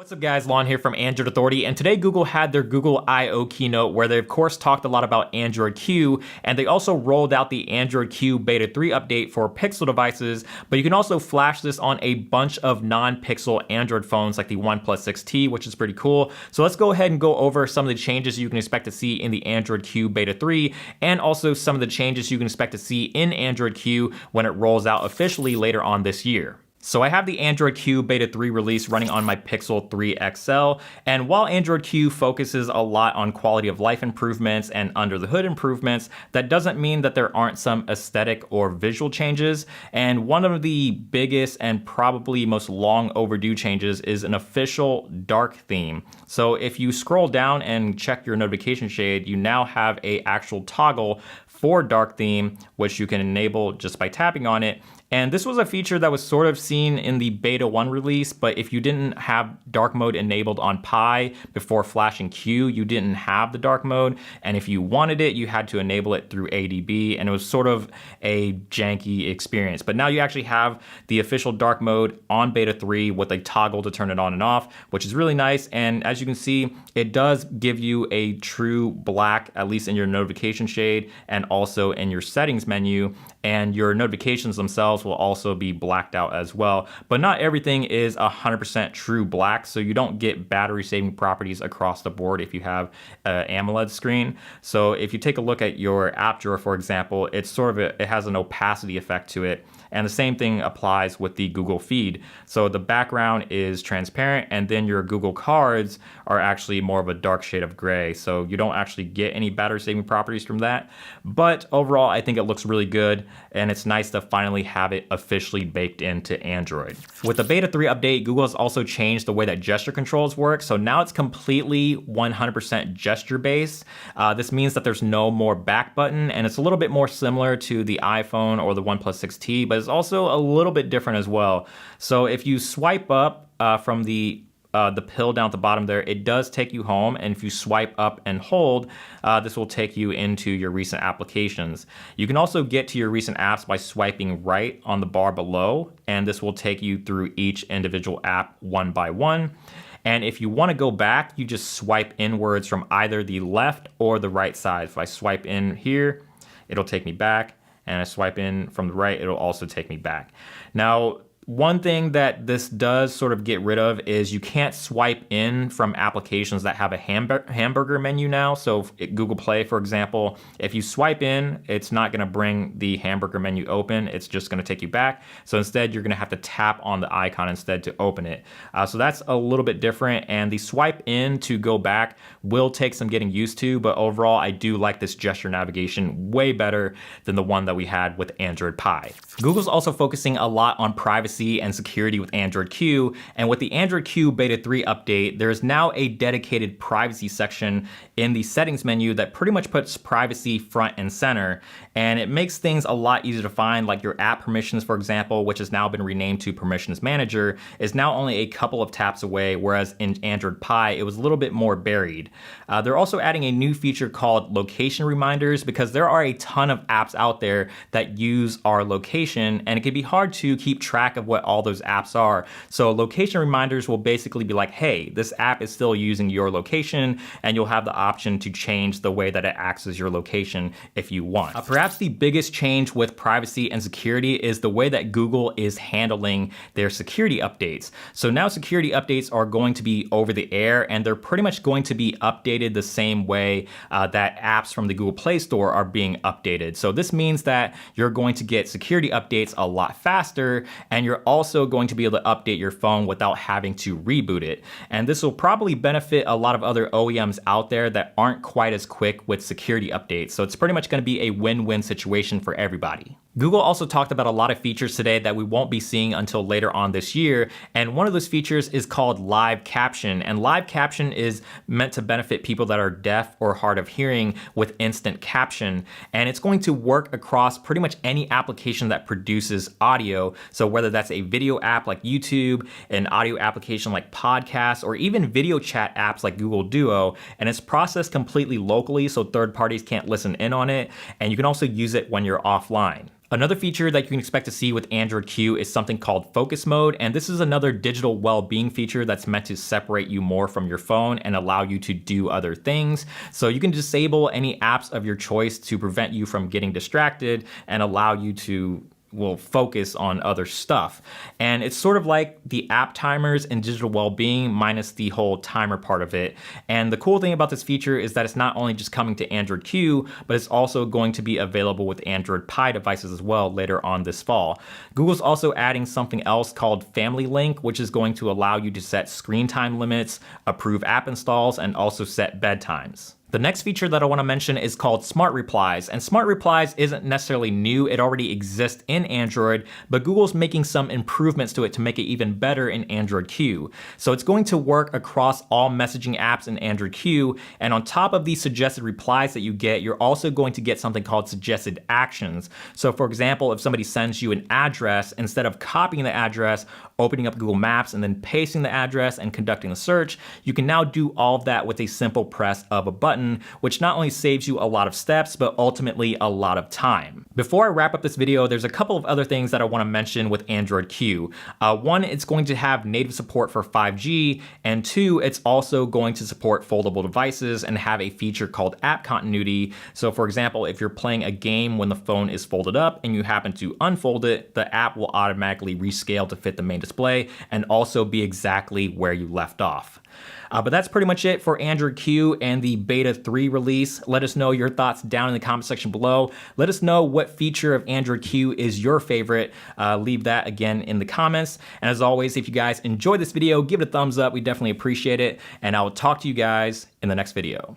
What's up guys, Lon here from Android Authority, and today Google had their Google I/O keynote where they of course talked a lot about Android Q, and they also rolled out the Android Q Beta 3 update for Pixel devices, but you can also flash this on a bunch of non-Pixel Android phones like the OnePlus 6T, which is pretty cool. So let's go ahead and go over some of the changes you can expect to see in the Android Q Beta 3, and also some of the changes you can expect to see in Android Q when it rolls out officially later on this year. So I have the Android Q Beta 3 release running on my Pixel 3 XL, and while Android Q focuses a lot on quality of life improvements and under the hood improvements, that doesn't mean that there aren't some aesthetic or visual changes, and one of the biggest and probably most long overdue changes is an official dark theme. So if you scroll down and check your notification shade, you now have a actual toggle for dark theme, which you can enable just by tapping on it. And this was a feature that was sort of seen in the Beta 1 release, but if you didn't have dark mode enabled on Pi before flashing Q, you didn't have the dark mode. And if you wanted it, you had to enable it through ADB, and it was sort of a janky experience. But now you actually have the official dark mode on Beta 3 with a toggle to turn it on and off, which is really nice. And as you can see, it does give you a true black, at least in your notification shade and also in your settings menu, and your notifications themselves will also be blacked out as well. But not everything is 100% true black, so you don't get battery saving properties across the board if you have an AMOLED screen. So if you take a look at your app drawer, for example, it's sort of it has an opacity effect to it. And the same thing applies with the Google feed. So the background is transparent, and then your Google cards are actually more of a dark shade of gray. So you don't actually get any battery saving properties from that. But overall, I think it looks really good, and it's nice to finally have it officially baked into Android. With the Beta 3 update, Google has also changed the way that gesture controls work. So now it's completely 100% gesture based. This means that there's no more back button, and it's a little bit more similar to the iPhone or the OnePlus 6T, but it's also a little bit different as well. So if you swipe up from the pill down at the bottom there, it does take you home, and if you swipe up and hold, this will take you into your recent applications. You can also get to your recent apps by swiping right on the bar below, and this will take you through each individual app one by one. And if you want to go back, you just swipe inwards from either the left or the right side. If I swipe in here, it'll take me back, and I swipe in from the right, it'll also take me back. Now, one thing that this does sort of get rid of is you can't swipe in from applications that have a hamburger menu now. So Google Play, for example, if you swipe in, it's not going to bring the hamburger menu open. It's just going to take you back. So instead, you're going to have to tap on the icon instead to open it. So that's a little bit different. And the swipe in to go back will take some getting used to. But overall, I do like this gesture navigation way better than the one that we had with Android Pie. Google's also focusing a lot on privacy and security with Android Q, and with the Android Q Beta 3 update, there is now a dedicated privacy section in the settings menu that pretty much puts privacy front and center, and it makes things a lot easier to find, like your app permissions, for example, which has now been renamed to Permissions Manager, is now only a couple of taps away, whereas in Android Pie, it was a little bit more buried. They're also adding a new feature called location reminders, because there are a ton of apps out there that use our location, and it can be hard to keep track of what all those apps are. So location reminders will basically be like, hey, this app is still using your location, and you'll have the option to change the way that it accesses your location if you want. Perhaps the biggest change with privacy and security is the way that Google is handling their security updates. So now security updates are going to be over the air, and they're pretty much going to be updated the same way that apps from the Google Play Store are being updated. So this means that you're going to get security updates a lot faster, and you're also going to be able to update your phone without having to reboot it. And this will probably benefit a lot of other OEMs out there that aren't quite as quick with security updates. So it's pretty much going to be a win-win situation for everybody. Google also talked about a lot of features today that we won't be seeing until later on this year, and one of those features is called Live Caption, and Live Caption is meant to benefit people that are deaf or hard of hearing with instant caption, and it's going to work across pretty much any application that produces audio. So whether that's a video app like YouTube, an audio application like Podcasts, or even video chat apps like Google Duo, and it's processed completely locally so third parties can't listen in on it, and you can also use it when you're offline. Another feature that you can expect to see with Android Q is something called Focus Mode, and this is another digital well-being feature that's meant to separate you more from your phone and allow you to do other things. So you can disable any apps of your choice to prevent you from getting distracted and allow you to focus on other stuff. And it's sort of like the app timers in digital well-being minus the whole timer part of it. And the cool thing about this feature is that it's not only just coming to Android Q, but it's also going to be available with Android Pie devices as well later on this fall. Google's also adding something else called Family Link, which is going to allow you to set screen time limits, approve app installs, and also set bedtimes. The next feature that I want to mention is called Smart Replies, and Smart Replies isn't necessarily new, it already exists in Android, but Google's making some improvements to it to make it even better in Android Q. So it's going to work across all messaging apps in Android Q, and on top of these suggested replies that you get, you're also going to get something called suggested actions. So for example, if somebody sends you an address, instead of copying the address, opening up Google Maps, and then pasting the address and conducting a search, you can now do all of that with a simple press of a button, which not only saves you a lot of steps, but ultimately a lot of time. Before I wrap up this video, there's a couple of other things that I want to mention with Android Q. One, it's going to have native support for 5G, and two, it's also going to support foldable devices and have a feature called app continuity. So for example, if you're playing a game when the phone is folded up and you happen to unfold it, the app will automatically rescale to fit the main display and also be exactly where you left off. But that's pretty much it for Android Q and the Beta 3 release. Let us know your thoughts down in the comment section below. Let us know what feature of Android Q is your favorite. Leave that again in the comments. And as always, if you guys enjoyed this video, give it a thumbs up. We definitely appreciate it. And I will talk to you guys in the next video.